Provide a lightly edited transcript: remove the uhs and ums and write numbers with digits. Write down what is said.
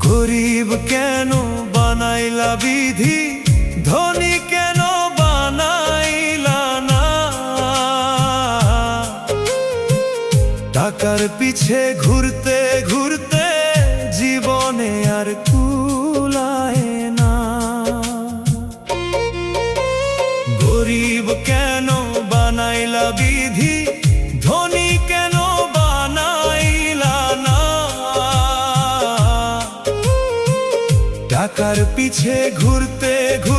গরিব কেন বানাইলা বিধি, ধনী কেন বানাইলা না। টাকার পিছে ঘুরতে ঘুরতে জীবনে আর কুলায় না। গরিব কেন বানাইলা বিধি, ধনী কেন বানাইলা না। টাকার পিছে ঘুরতে ঘুরতে